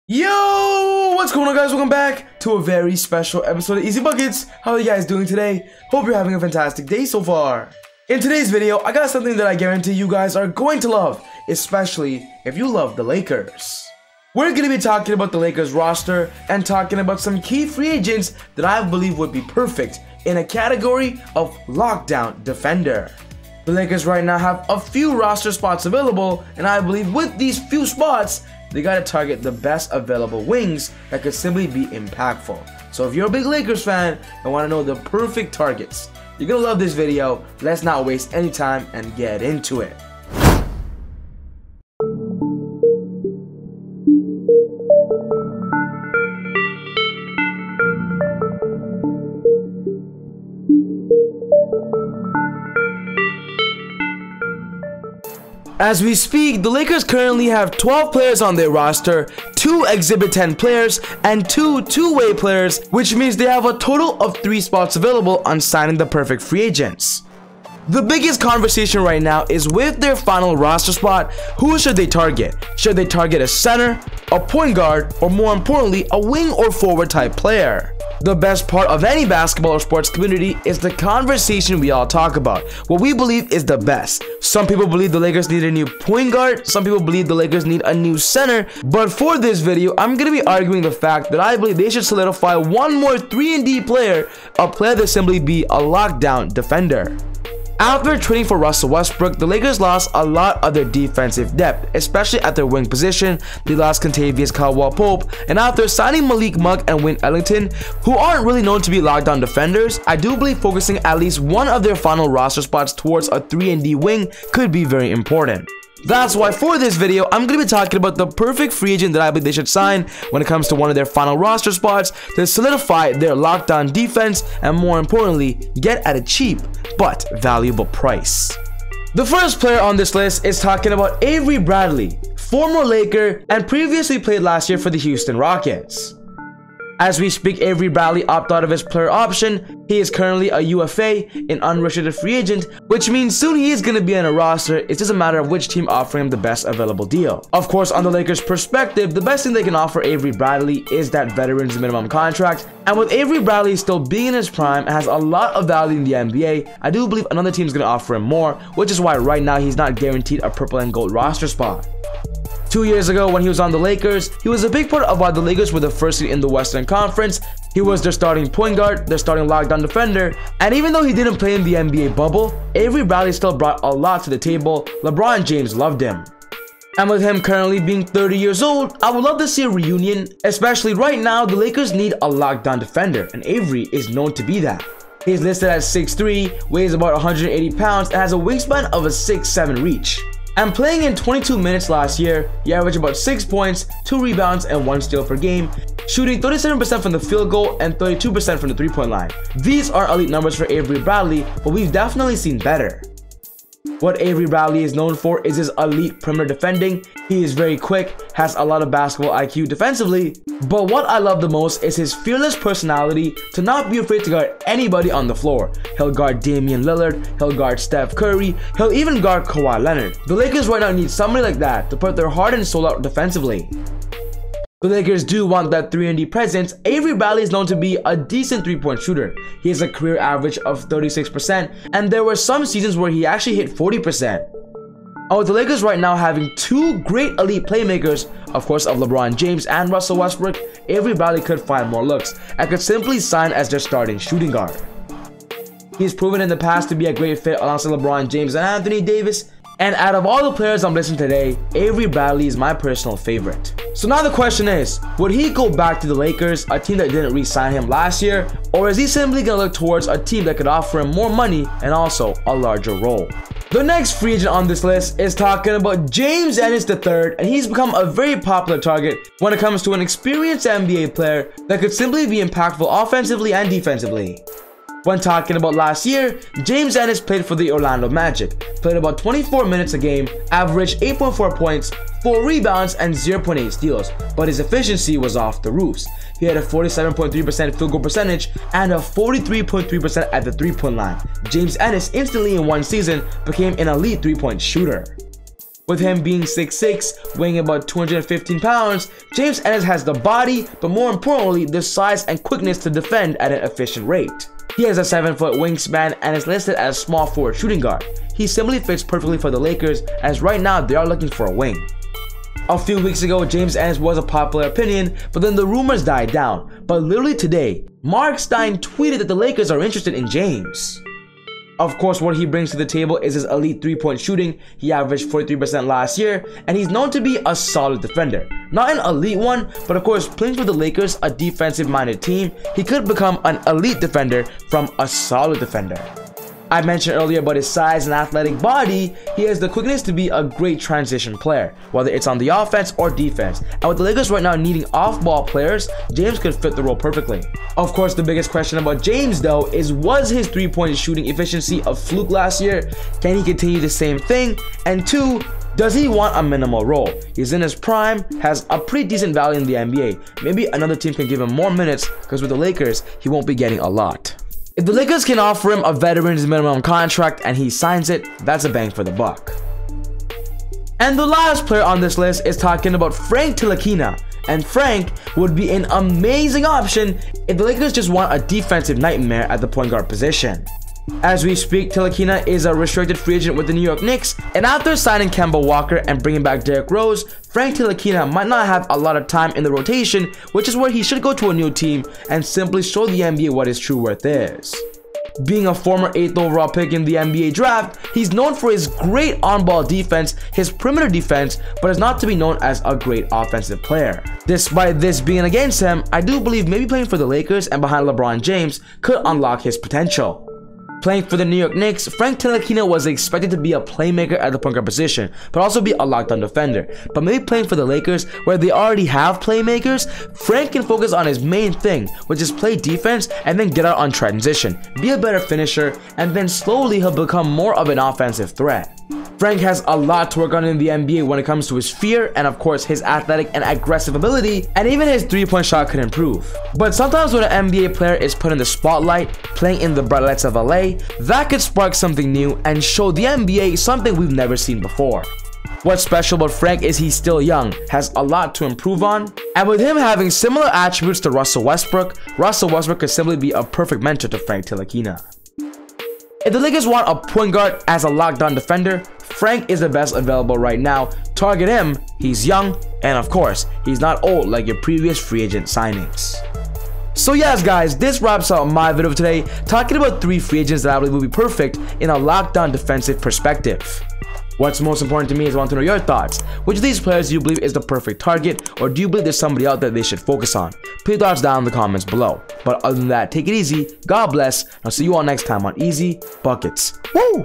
Yo, what's going on, guys? Welcome back to a very special episode of Easy Buckets. How are you guys doing today? Hope you're having a fantastic day so far. In today's video, I got something that I guarantee you guys are going to love, especially if you love the Lakers. We're going to be talking about the Lakers roster and talking about some key free agents that I believe would be perfect in a category of lockdown defender. The Lakers right now have a few roster spots available, and I believe with these few spots, they gotta target the best available wings that could simply be impactful. So if you're a big Lakers fan and want to know the perfect targets, you're gonna love this video. Let's not waste any time and get into it. As we speak, the Lakers currently have 12 players on their roster, 2 Exhibit 10 players, and 2 two-way players, which means they have a total of 3 spots available on signing the perfect free agents. The biggest conversation right now is with their final roster spot. Who should they target? Should they target a center, a point guard, or more importantly, a wing or forward type player? The best part of any basketball or sports community is the conversation we all talk about, what we believe is the best. Some people believe the Lakers need a new point guard, some people believe the Lakers need a new center, but for this video, I'm going to be arguing the fact that I believe they should solidify one more 3-and-D player, a player that simply be a lockdown defender. After trading for Russell Westbrook, the Lakers lost a lot of their defensive depth, especially at their wing position. They lost Kentavious Caldwell-Pope, and after signing Malik Monk and Wayne Ellington, who aren't really known to be lockdown defenders, I do believe focusing at least one of their final roster spots towards a 3-and-D wing could be very important. That's why for this video, I'm going to be talking about the perfect free agent that I believe they should sign when it comes to one of their final roster spots to solidify their lockdown defense and, more importantly, get at a cheap but valuable price. The first player on this list is talking about Avery Bradley, former Laker and previously played last year for the Houston Rockets. As we speak, Avery Bradley opted out of his player option. He is currently a UFA, an unrestricted free agent, which means soon he is going to be on a roster. It's just a matter of which team offering him the best available deal. Of course, on the Lakers' perspective, the best thing they can offer Avery Bradley is that veteran's minimum contract. And with Avery Bradley still being in his prime and has a lot of value in the NBA, I do believe another team is going to offer him more, which is why right now he's not guaranteed a purple and gold roster spot. 2 years ago when he was on the Lakers, he was a big part of why the Lakers were the first seed in the Western Conference. He was their starting point guard, their starting lockdown defender, and even though he didn't play in the NBA bubble, Avery Bradley still brought a lot to the table. LeBron James loved him. And with him currently being 30 years old, I would love to see a reunion, especially right now the Lakers need a lockdown defender, and Avery is known to be that. He's listed at 6'3", weighs about 180 pounds, and has a wingspan of a 6'7" reach. And playing in 22 minutes last year, he averaged about 6 points, 2 rebounds, and 1 steal per game, shooting 37% from the field goal and 32% from the three-point line. These are elite numbers for Avery Bradley, but we've definitely seen better. What Avery Bradley is known for is his elite perimeter defending. He is very quick, has a lot of basketball IQ defensively, but what I love the most is his fearless personality to not be afraid to guard anybody on the floor. He'll guard Damian Lillard, he'll guard Steph Curry, he'll even guard Kawhi Leonard. The Lakers right now need somebody like that to put their heart and soul out defensively. The Lakers do want that 3-and-D presence. Avery Bradley is known to be a decent 3-point shooter. He has a career average of 36%, and there were some seasons where he actually hit 40%. And with the Lakers right now having 2 great elite playmakers, of course of LeBron James and Russell Westbrook, Avery Bradley could find more looks and could simply sign as their starting shooting guard. He's proven in the past to be a great fit alongside LeBron James and Anthony Davis. And out of all the players I'm listing today, Avery Bradley is my personal favorite. So now the question is, would he go back to the Lakers, a team that didn't re-sign him last year, or is he simply going to look towards a team that could offer him more money and also a larger role? The next free agent on this list is talking about James Ennis III, and he's become a very popular target when it comes to an experienced NBA player that could simply be impactful offensively and defensively. When talking about last year, James Ennis played for the Orlando Magic, played about 24 minutes a game, averaged 8.4 points, 4 rebounds, and 0.8 steals, but his efficiency was off the roofs. He had a 47.3% field goal percentage and a 43.3% at the three-point line. James Ennis instantly in one season became an elite three-point shooter. With him being 6'6", weighing about 215 pounds, James Ennis has the body, but more importantly, the size and quickness to defend at an efficient rate. He has a 7-foot wingspan and is listed as small forward shooting guard. He simply fits perfectly for the Lakers, as right now they are looking for a wing. A few weeks ago, James Ennis was a popular opinion, but then the rumors died down. But literally today, Mark Stein tweeted that the Lakers are interested in James. Of course, what he brings to the table is his elite 3-point shooting. He averaged 43% last year, and he's known to be a solid defender. Not an elite one, but of course, playing for the Lakers, a defensive-minded team, he could become an elite defender from a solid defender. I mentioned earlier about his size and athletic body. He has the quickness to be a great transition player, whether it's on the offense or defense. And with the Lakers right now needing off-ball players, James could fit the role perfectly. Of course, the biggest question about James though is, was his 3-point shooting efficiency a fluke last year? Can he continue the same thing? And 2, does he want a minimal role? He's in his prime, has a pretty decent value in the NBA. Maybe another team can give him more minutes, because with the Lakers, he won't be getting a lot. If the Lakers can offer him a veteran's minimum contract and he signs it, that's a bang for the buck. And the last player on this list is talking about Frank Tulakina. And Frank would be an amazing option if the Lakers just want a defensive nightmare at the point guard position. As we speak, Tulakina is a restricted free agent with the New York Knicks, and after signing Kemba Walker and bringing back Derrick Rose, Frank Tulakina might not have a lot of time in the rotation, which is where he should go to a new team and simply show the NBA what his true worth is. Being a former 8th overall pick in the NBA draft, he's known for his great on-ball defense, his perimeter defense, but is not to be known as a great offensive player. Despite this being against him, I do believe maybe playing for the Lakers and behind LeBron James could unlock his potential. Playing for the New York Knicks, Frank Tulakina was expected to be a playmaker at the point guard position, but also be a lockdown defender. But maybe playing for the Lakers, where they already have playmakers, Frank can focus on his main thing, which is play defense and then get out on transition, be a better finisher, and then slowly he'll become more of an offensive threat. Frank has a lot to work on in the NBA when it comes to his fear and of course his athletic and aggressive ability, and even his 3-point shot could improve. But sometimes when an NBA player is put in the spotlight, playing in the bright lights of LA, that could spark something new and show the NBA something we've never seen before. What's special about Frank is he's still young, has a lot to improve on, and with him having similar attributes to Russell Westbrook could simply be a perfect mentor to Frank Tulakina. If the Lakers want a point guard as a lockdown defender, Frank is the best available right now. Target him, he's young, and of course, he's not old like your previous free agent signings. So yes guys, this wraps up my video for today, talking about 3 free agents that I believe will be perfect in a lockdown defensive perspective. What's most important to me is I want to know your thoughts. Which of these players do you believe is the perfect target, or do you believe there's somebody out there they should focus on? Put your thoughts down in the comments below. But other than that, take it easy, God bless, and I'll see you all next time on Easy Buckets. Woo!